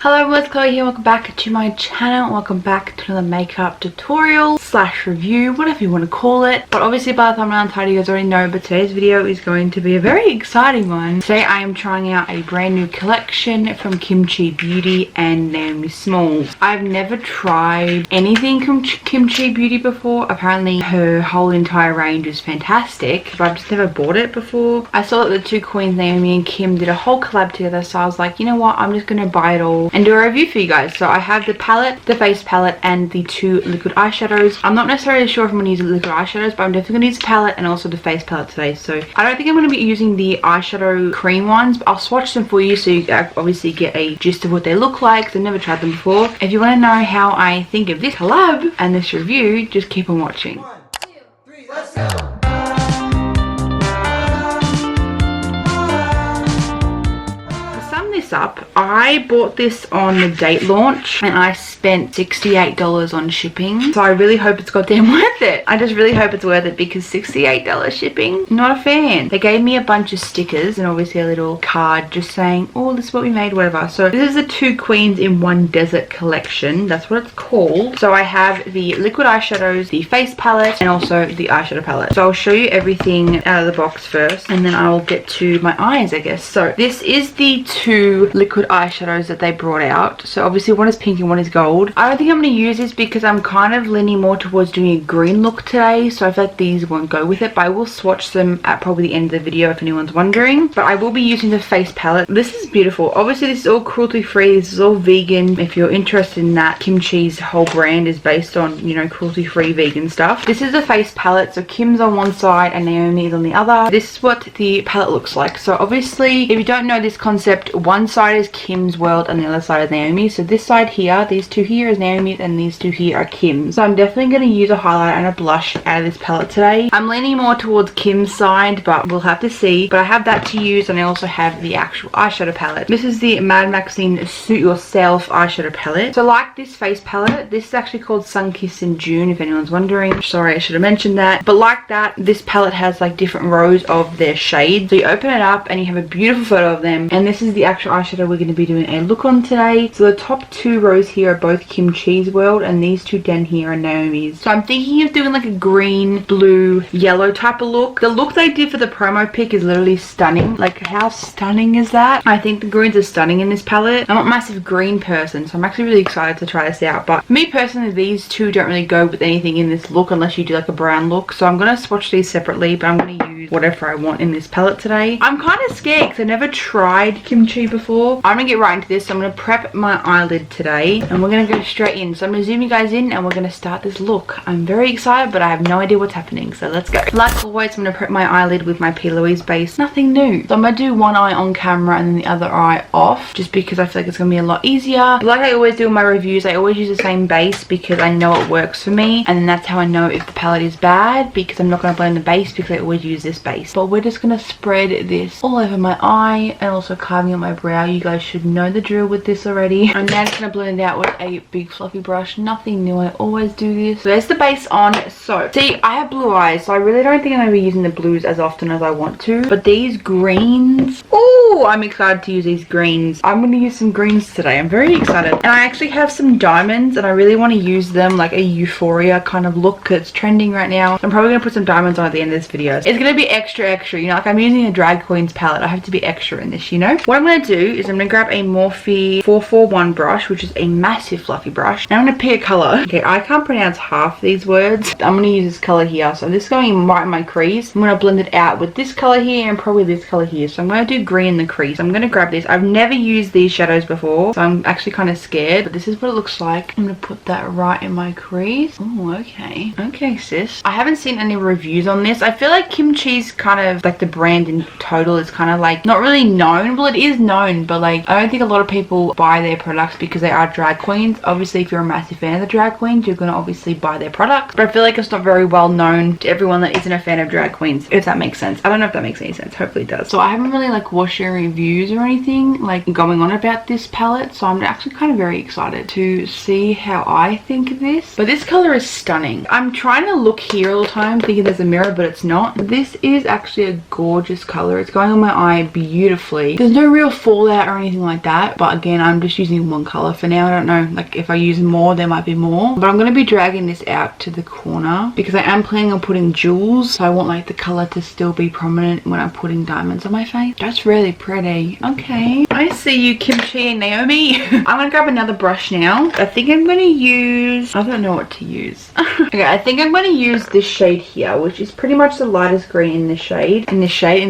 Hello everyone, it's Chloe here. Welcome back to my channel. Welcome back to another makeup tutorial slash review, whatever you want to call it. But obviously by the thumbnail and title you guys already know, but today's video is going to be a very exciting one. Today I am trying out a brand new collection from KimChi Beauty and Naomi Smalls. I've never tried anything from KimChi Beauty before. Apparently her whole entire range is fantastic, but I've just never bought it before. I saw that the two queens, Naomi and Kim, did a whole collab together, so I was like, you know what, I'm just going to buy it all and do a review for you guys. So I have the palette, the face palette, and the two liquid eyeshadows. I'm not necessarily sure if I'm going to use the liquid eyeshadows, but I'm definitely going to use the palette and also the face palette today. So I don't think I'm going to be using the eyeshadow cream ones, but I'll swatch them for you so you obviously get a gist of what they look like, because I've never tried them before. If you want to know how I think of this collab and this review, just keep on watching. 1, 2, 3, let's go! Up, I bought this on the date launch and I spent $68 on shipping, so I really hope it's goddamn worth it. I just really hope it's worth it, because $68 shipping, not a fan. They gave me a bunch of stickers and obviously a little card just saying, oh, this is what we made, whatever. So this is the two queens in one desert collection, that's what it's called. So I have the liquid eyeshadows, the face palette, and also the eyeshadow palette. So I'll show you everything out of the box first and then I'll get to my eyes, I guess. So this is the two liquid eyeshadows that they brought out. So obviously one is pink and one is gold. I don't think I'm going to use this because I'm kind of leaning more towards doing a green look today, so I feel like these won't go with it, but I will swatch them at probably the end of the video if anyone's wondering. But I will be using the face palette. This is beautiful. Obviously this is all cruelty free, this is all vegan. If you're interested in that, KimChi's whole brand is based on, you know, cruelty free vegan stuff. This is the face palette, so Kim's on one side and Naomi is on the other. This is what the palette looks like. So obviously if you don't know this concept, one side is Kim's world and the other side is Naomi. So this side here, these two here is Naomi's and these two here are Kim's. So I'm definitely going to use a highlighter and a blush out of this palette today. I'm leaning more towards Kim's side, but we'll have to see. But I have that to use and I also have the actual eyeshadow palette. This is the Maxine Suit Yourself eyeshadow palette. So like this face palette, this is actually called Sun Kiss in June, if anyone's wondering. Sorry, I should have mentioned that. But like that, this palette has like different rows of their shades. So you open it up and you have a beautiful photo of them. And this is the actual eyeshadow we're going to be doing a look on today. So the top two rows here are both KimChi's world and these two down here are Naomi's. So I'm thinking of doing like a green, blue, yellow type of look. The look they did for the promo pic is literally stunning. Like, how stunning is that? I think the greens are stunning in this palette. I'm not a massive green person, so I'm actually really excited to try this out. But for me personally, these two don't really go with anything in this look unless you do like a brown look. So I'm going to swatch these separately, but I'm going to use whatever I want in this palette today. I'm kind of scared because I never tried KimChi before. I'm going to get right into this. So I'm going to prep my eyelid today and we're going to go straight in. So I'm going to zoom you guys in and we're going to start this look. I'm very excited, but I have no idea what's happening, so let's go. Like always, I'm going to prep my eyelid with my P.Louise base. Nothing new. So I'm going to do one eye on camera and then the other eye off, just because I feel like it's going to be a lot easier. But like I always do in my reviews, I always use the same base because I know it works for me, and then that's how I know if the palette is bad, because I'm not going to blend the base because I always use this base. But we're just going to spread this all over my eye and also carving on my brow. You guys should know the drill with this already. I'm now just going to blend it out with a big fluffy brush. Nothing new, I always do this. So there's the base on. So see, I have blue eyes, so I really don't think I'm going to be using the blues as often as I want to, but these greens, oh, I'm excited to use these greens. I'm going to use some greens today. I'm very excited. And I actually have some diamonds and I really want to use them like a euphoria kind of look because it's trending right now. So I'm probably going to put some diamonds on at the end of this video. It's going to be extra, you know, like I'm using a drag queen's palette. I have to be extra in this, you know. What I'm going to do is I'm going to grab a Morphe 441 brush, which is a massive fluffy brush. And I'm going to pick a color. Okay, I can't pronounce half these words. I'm going to use this color here. So this is going right in my crease. I'm going to blend it out with this color here and probably this color here. So I'm going to do green in the crease. I'm going to grab this. I've never used these shadows before, so I'm actually kind of scared, but this is what it looks like. I'm going to put that right in my crease. Oh, okay. Okay, sis. I haven't seen any reviews on this. I feel like KimChi's kind of like the brand in total is kind of like not really known. Well, it is known, but like I don't think a lot of people buy their products because they are drag queens. Obviously, if you're a massive fan of the drag queens, you're going to obviously buy their products, but I feel like it's not very well known to everyone that isn't a fan of drag queens, if that makes sense. I don't know if that makes any sense. Hopefully it does. So I haven't really like watched any reviews or anything like going on about this palette, so I'm actually kind of very excited to see how I think of this. But this color is stunning. I'm trying to look here all the time thinking there's a mirror, but it's not. This is actually a gorgeous color. It's going on my eye beautifully. There's no real fallout or anything like that, but again, I'm just using one color for now. I don't know, like if I use more there might be more, but I'm going to be dragging this out to the corner because I am planning on putting jewels, so I want like the color to still be prominent when I'm putting diamonds on my face. That's really pretty. Okay, I see you, KimChi and Naomi. I'm gonna grab another brush now. I think I'm gonna use, I don't know what to use. Okay, I think I'm gonna use this shade here, which is pretty much the lightest green in this shade, in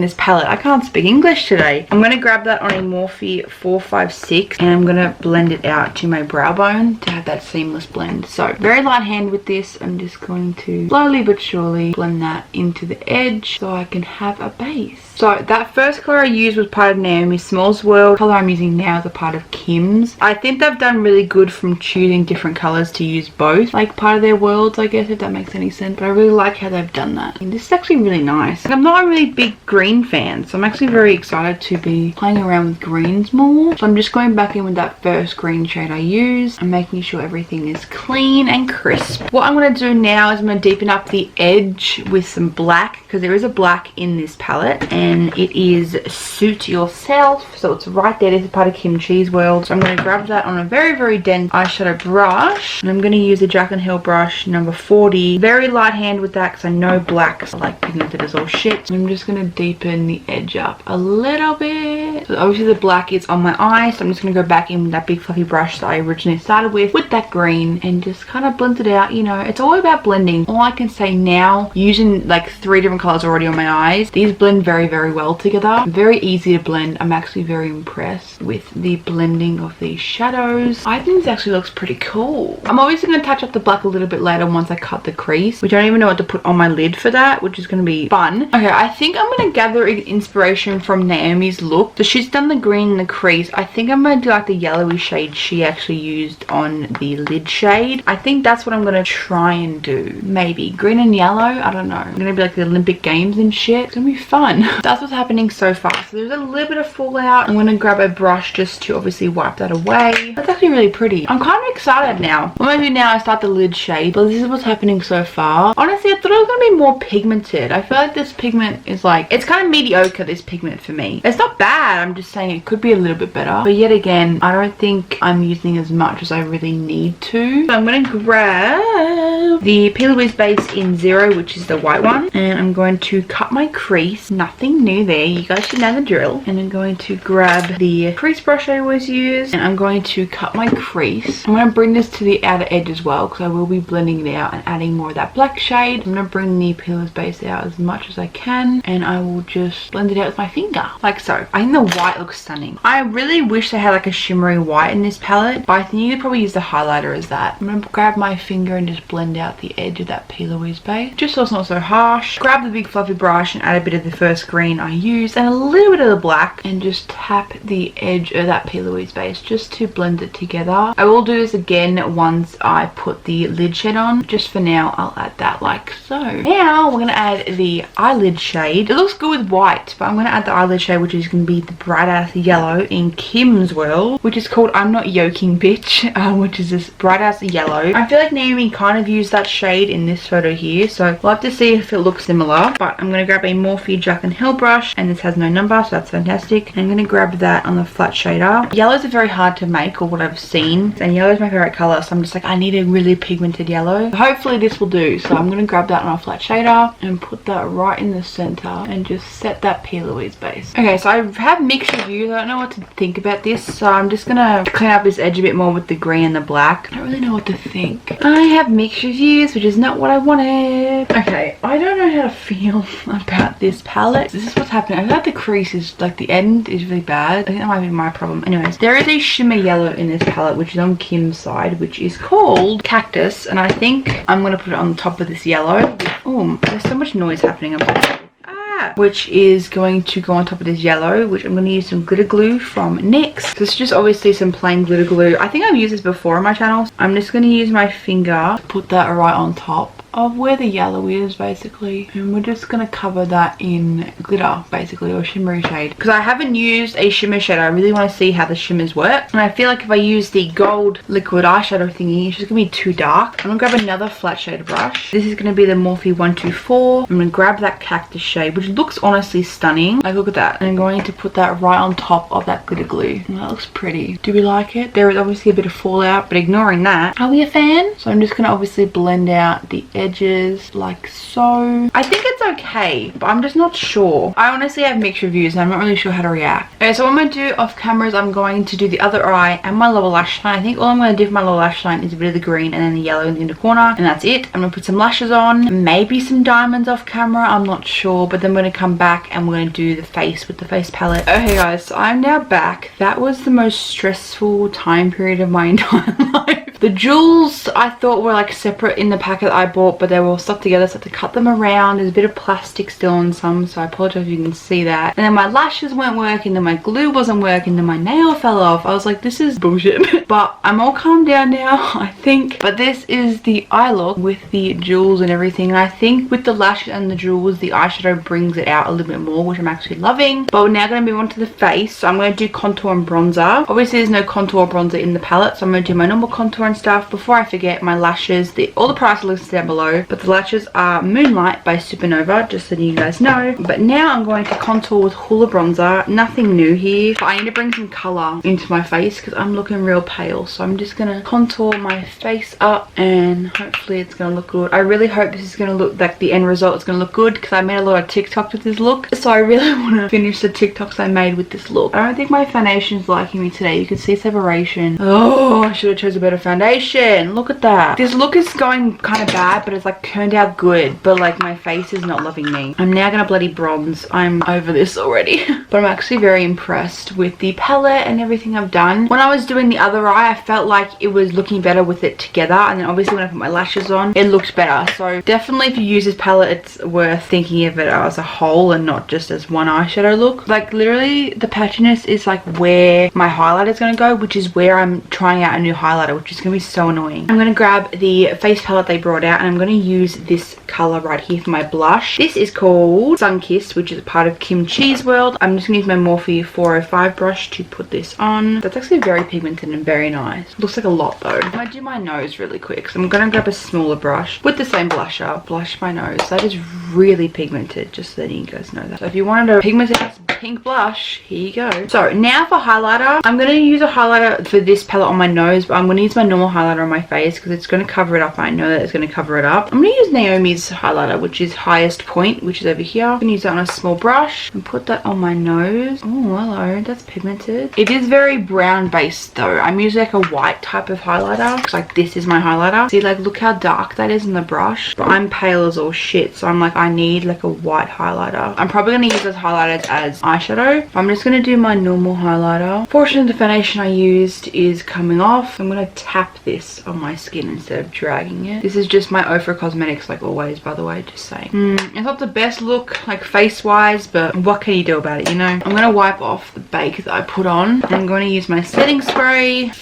this palette. I can't speak English today. I'm gonna grab that on a Morphe 456 and I'm gonna blend it out to my brow bone to have that seamless blend. So very light hand with this. I'm just going to slowly but surely blend that into the edge so I can have a base. So that first color I used was part of Naomi Smalls' world. The color I'm using now is a part of Kim's. I think they've done really good from choosing different colors to use both, like part of their worlds, I guess, if that makes any sense. But I really like how they've done that. And this is actually really nice. I'm not a really big green fan, so I'm actually very excited to be playing around with greens more. So I'm just going back in with that first green shade I used and making sure everything is clean and crisp. What I'm going to do now is I'm going to deepen up the edge with some black, because there is a black in this palette, and it is Suit Yourself, so it's right there. This is part of KimChi's world. So I'm going to grab that on a very, very dense eyeshadow brush, and I'm going to use a Jack and Hill brush number 40. Very light hand with that because I know blacks are like pigmented as all shit. So I'm just going to deepen the edge up a little bit. So obviously the black is on my eye, so I'm just going to go back in with that big fluffy brush that I originally started with that green, and just kind of blend it out. You know, it's all about blending. All I can say now, using like 3 different colors already on my eyes, these blend very, very well together. Very easy to blend. I'm actually very impressed with the blending of these shadows. I think this actually looks pretty cool. I'm obviously going to touch up the black a little bit later once I cut the crease, which I don't even know what to put on my lid for that, which is going to be fun. Okay, I think I'm going to gather inspiration from Naomi's look. So she's done the green and the crease. I think I'm going to do like the yellowy shade she actually used on the lid shade. I think that's what I'm going to try and do. Maybe green and yellow. I don't know. I'm going to be like the Olympic Games and shit. It's going to be fun. That's what's happening so far. So there's a little bit of fallout. I'm going to grab a brush just to obviously wipe that away. That's actually really pretty. I'm kind of excited now. What I'm going to do now is start the lid shade, but this is what's happening so far. Honestly, I thought it was going to be more pigmented. I feel like this pigment is like, it's kind of mediocre, this pigment for me. It's not bad. I'm just saying it could be a little bit better. But yet again, I don't think I'm using as much as I really need to. So I'm going to grab the P.Louise base in 0, which is the white one. And I'm going to cut my crease. Nothing new there. You guys should know the drill. And I'm going to grab the crease brush I always use, and I'm going to cut my crease. I'm going to bring this to the outer edge as well, because I will be blending it out and adding more of that black shade. I'm going to bring the P.Louise base out as much as I can, and I will just blend it out with my finger, like so. I think the white looks stunning. I really wish I had like a shimmery white in this palette, but I think you could probably use the highlighter as that. I'm going to grab my finger and just blend out the edge of that P.Louise base, just so it's not so harsh. Grab the big fluffy brush and add a bit of the first green I used and a little bit of the black, and just tap the edge of that P.Louise base just to blend it together. I will do this again once I put the lid shade on. Just for now, I'll add that like so. Now we're going to add the eyelid shade. It looks good with white, but I'm going to add the eyelid shade, which is going to be the bright ass yellow in Kim's world, which is called I'm Not Yoking Bitch, which is this bright ass yellow. I feel like Naomi kind of used that shade in this photo here, so we'll have to see if it looks similar. But I'm going to grab a Morphe Jack and Hill brush, and this has no number, so that's fantastic. And I'm going to grab that on the flat shader. Yellows are very hard to make, or what I've seen, and yellow is my favorite color, so I'm just like, I need a really pigmented yellow. Hopefully this will do. So I'm going to grab that on a flat shader and put that right in the center and just set that P.Louise base. Okay, so I have mixed reviews. I don't know what to think about this, so I'm just going to clean up this edge a bit more with the green and the black. I don't really know what to think. I have mixed reviews, which is not what I wanted. Okay, I don't know how to feel about this palette. This is what's happening. I feel like the crease is like, the end is really bad. I think that might be my problem. Anyways, there is a shimmer yellow in this palette, which is on Kim's side, which is called Cactus, and I think I'm going to put it on the top of this yellow. Oh, there's so much noise happening. Which is going to go on top of this yellow, which I'm going to use some glitter glue from NYX. This is just obviously some plain glitter glue. I think I've used this before on my channel. I'm just going to use my finger to put that right on top of where the yellow is basically, and we're just gonna cover that in glitter basically, or shimmery shade, because I haven't used a shimmer shade. I really want to see how the shimmers work, and I feel like if I use the gold liquid eyeshadow thingy, it's just gonna be too dark. I'm gonna grab another flat shade brush. This is gonna be the Morphe 124. I'm gonna grab that cactus shade, which looks honestly stunning. Like, look at that. And I'm going to put that right on top of that glitter glue, and that looks pretty. Do we like it? There is obviously a bit of fallout, but ignoring that, are we a fan? So I'm just gonna obviously blend out the edges like so. I think it's okay, but I'm just not sure. I honestly have mixed reviews and I'm not really sure how to react. Okay, so what I'm going to do off camera is I'm going to do the other eye and my lower lash line. I think all I'm going to do for my lower lash line is a bit of the green and then the yellow in the inner corner, and that's it. I'm going to put some lashes on, maybe some diamonds off camera, I'm not sure, but then we're going to come back and we're going to do the face with the face palette. Okay guys, so I'm now back. That was the most stressful time period of my entire life. The jewels I thought were like separate in the packet that I bought, but they were all stuck together, so I had to cut them around. There's a bit of plastic still on some, so I apologize if you can see that. And then my lashes weren't working, then my glue wasn't working, then my nail fell off. I was like, this is bullshit. But I'm all calmed down now, I think. But this is the eye look with the jewels and everything. And I think with the lashes and the jewels, the eyeshadow brings it out a little bit more, which I'm actually loving. But we're now going to move on to the face. So I'm going to do contour and bronzer. Obviously there's no contour or bronzer in the palette, so I'm going to do my normal contour and stuff. Before I forget, my lashes, all the price are listed down below, but the lashes are Moonlight by Supernova, just so you guys know. But now I'm going to contour with Hoola bronzer. Nothing new here, but I need to bring some color into my face because I'm looking real pale. So I'm just gonna contour my face up and hopefully it's gonna look good. I really hope this is gonna look like the end result is gonna look good, because I made a lot of TikToks with this look, so I really want to finish the TikToks I made with this look. I don't think my foundation's liking me today. You can see separation. Oh, I should have chosen a better foundation. Look at that. This look is going kind of bad, but it's like turned out good, but like my face is not loving me. I'm now gonna bloody bronze. I'm over this already. But I'm actually very impressed with the palette and everything I've done. When I was doing the other eye, I felt like it was looking better with it together, and then obviously when I put my lashes on, it looked better. So definitely if you use this palette, it's worth thinking of it as a whole and not just as one eyeshadow look. Like literally the patchiness is like where my highlighter is going to go, which is where I'm trying out a new highlighter, which is going to be so annoying. I'm going to grab the face palette they brought out and I'm going to use this color right here for my blush. This is called Sunkissed, which is a part of KimChi's world. I'm just going to use my Morphe 405 brush to put this on. That's actually very pigmented and very nice. Looks like a lot though. I'm going to do my nose really quick, so I'm going to grab a smaller brush with the same blusher, blush my nose. That is really pigmented, just so that you guys know that. So if you wanted a pigmented pink blush, here you go. So now for highlighter, I'm going to use a highlighter for this palette on my nose, but I'm going to use my normal highlighter on my face because it's going to cover it up. I know that it's going to cover it up. I'm going to use Naomi's highlighter, which is Highest Point, which is over here. I'm going to use that on a small brush and put that on my nose. Oh, hello, that's pigmented. It is very brown based though. I'm using like a white type of highlighter. It's like this is my highlighter. See, like look how dark that is in the brush. But I'm pale as all shit, so I'm like, I need like a white highlighter. I'm probably going to use those highlighters as eyeshadow. I'm just going to do my normal highlighter. Fortunately, the foundation I used is coming off. I'm going to tap this on my skin instead of dragging it. This is just my Ofra Cosmetics, like always, by the way, just saying. It's not the best look like face wise, but what can you do about it, you know? I'm going to wipe off the bake that I put on. I'm going to use my setting spray.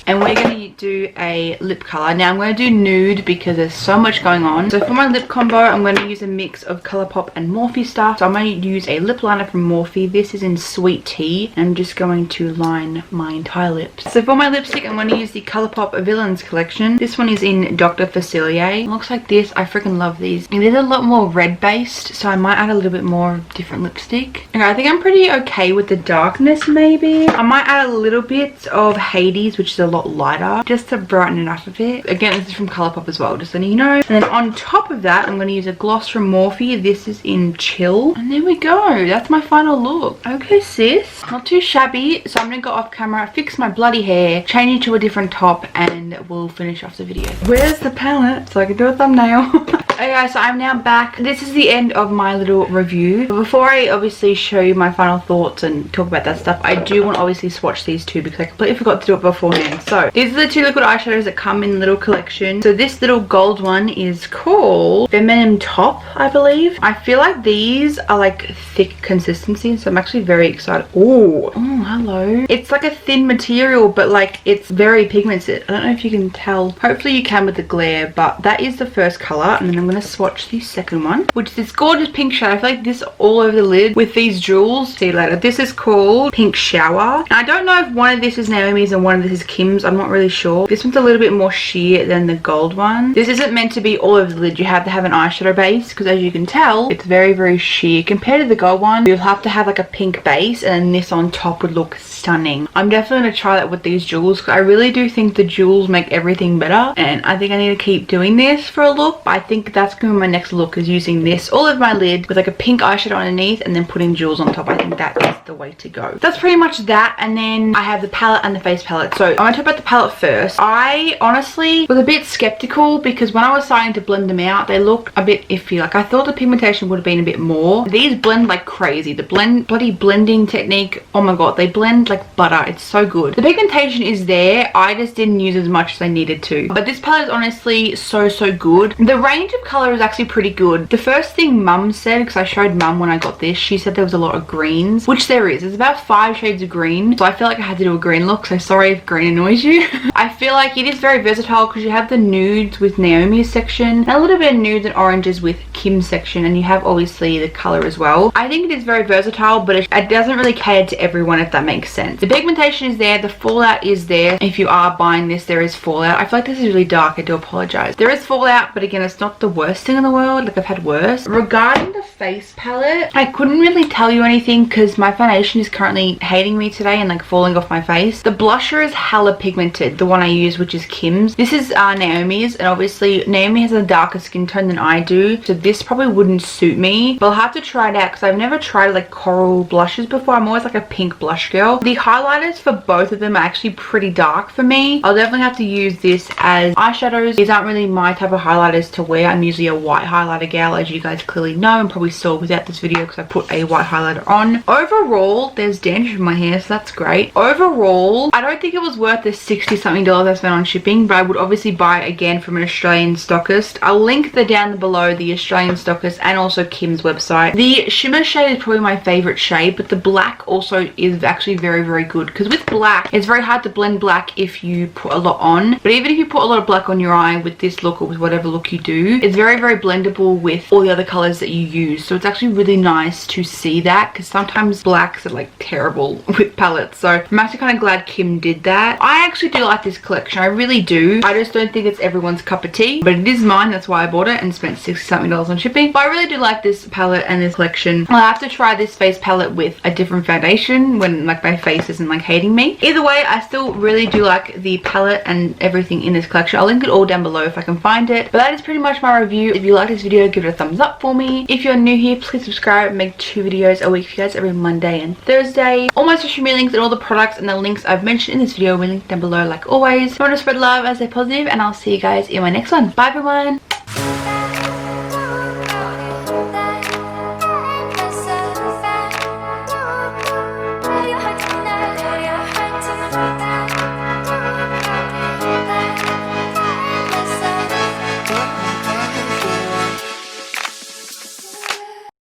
And we're going to do a lip color. Now I'm going to do nude because there's so much going on. So for my lip combo, I'm going to use a mix of Colourpop and Morphe stuff. So I'm going to use a lip liner from Morphe. This is in Sweet Tea. I'm just going to line my entire lips. So for my lipstick, I'm going to use the Colourpop Villains collection. This one is in Dr. Facilier. It looks like this. I freaking love these. It is a lot more red based, so I might add a little bit more different lipstick. Okay, I think I'm pretty okay with the darkness maybe. I might add a little bit of Hades, which is a lot lighter, just to brighten it up a bit. Again, this is from Colourpop as well, just letting you know. And then on top of that, I'm going to use a gloss from Morphe. This is in Chill. And there we go. That's my final look. Okay, sis. Not too shabby. So I'm going to go off camera, fix my bloody hair, change it to a different top, and we'll finish off the video. Where's the palette so I can do a thumbnail? Okay guys, so I'm now back. This is the end of my little review. But before I obviously show you my final thoughts and talk about that stuff, I do want to obviously swatch these two because I completely forgot to do it beforehand. So these are the two liquid eyeshadows that come in the little collection. So this little gold one is called Feminine Top, I believe. I feel like these are like thick consistency, so I'm actually very excited. Oh, hello. It's like a thin material, but like it's very pigmented. I don't know if you can tell. Hopefully you can with the glare, but that is the first color. And then I'm going to swatch the second one, which is this gorgeous pink shade. I feel like this all over the lid with these jewels. See you later. This is called Pink Shower. And I don't know if one of this is Naomi's and one of this is Kim's. I'm not really sure. This one's a little bit more sheer than the gold one. This isn't meant to be all over the lid. You have to have an eyeshadow base because as you can tell, it's very, very sheer. Compared to the gold one, you'll have to have like a pink base and then this on top would look stunning. I'm definitely going to try that with these jewels because I really do think the jewels make everything better. And I think I need to keep doing this for a look. But I think that's going to be my next look, is using this all over my lid with like a pink eyeshadow underneath and then putting jewels on top. I think that is the way to go. That's pretty much that. And then I have the palette and the face palette. So I'm going to talk about the palette first. I honestly was a bit skeptical because when I was starting to blend them out, they look a bit iffy. Like I thought the pigmentation would have been a bit more. These blend like crazy. The bloody blending technique, oh my god, they blend like butter. It's so good. The pigmentation is there. I just didn't use as much as I needed to. But this palette is honestly so good. The range of color is actually pretty good. The first thing Mum said, because I showed Mum when I got this, she said there was a lot of greens, which there is. There's about 5 shades of green. So I feel like I had to do a green look. So sorry if green annoys you. I feel like it is very versatile because you have the nudes with Naomi's section and a little bit of nudes and oranges with Kim's section, and you have obviously the color as well. I think it is very versatile, but it doesn't really cater to everyone, if that makes sense. The pigmentation is there. The fallout is there. If you are buying this, there is fallout. I feel like this is really dark. I do apologize. There is fallout, but again, it's not the worst thing in the world. Like I've had worse. Regarding the face palette, I couldn't really tell you anything because my foundation is currently hating me today and like falling off my face. The blusher is hella pigmented, the one I use, which is Kim's. This is Naomi's, and obviously Naomi has a darker skin tone than I do, so this probably wouldn't suit me, but I'll have to try it out because I've never tried like coral blushes before. I'm always like a pink blush girl. The highlighters for both of them are actually pretty dark for me. I'll definitely have to use this as eyeshadows. These aren't really my type of highlighters to wear. I'm usually a white highlighter gal, as you guys clearly know, and probably saw without this video because I put a white highlighter on. Overall, there's dandruff in my hair, so that's great. Overall, I don't think it was worth the $60 something I spent on shipping, but I would obviously buy it again from an Australian stockist. I'll link down below the Australian stockist and also Kim's website. The shimmer shade is probably my favorite shade, but the black also is actually very good because with black, it's very hard to blend black if you put a lot on. But even if you put a lot of black on your eye with this look or with whatever look you do, it's very blendable with all the other colors that you use. So it's actually really nice to see that because sometimes blacks are like terrible with palettes. So I'm actually kind of glad Kim did that. I actually do like this collection. I really do. I just don't think it's everyone's cup of tea, but it is mine. That's why I bought it and spent $60 something on shipping. But I really do like this palette and this collection. I'll have to try this face palette with a different foundation when like my face isn't like hating me. Either way, I still really do like the palette and everything in this collection. I'll link it all down below if I can find it. But that is pretty much my review. If you like this video, give it a thumbs up for me. If you're new here, please subscribe. I make 2 videos a week for you guys every Monday and Thursday. All my social media links and all the products and the links I've mentioned in this video will be linked down below like always. I want to spread love and stay positive, and I'll see you guys in my next one. Bye everyone.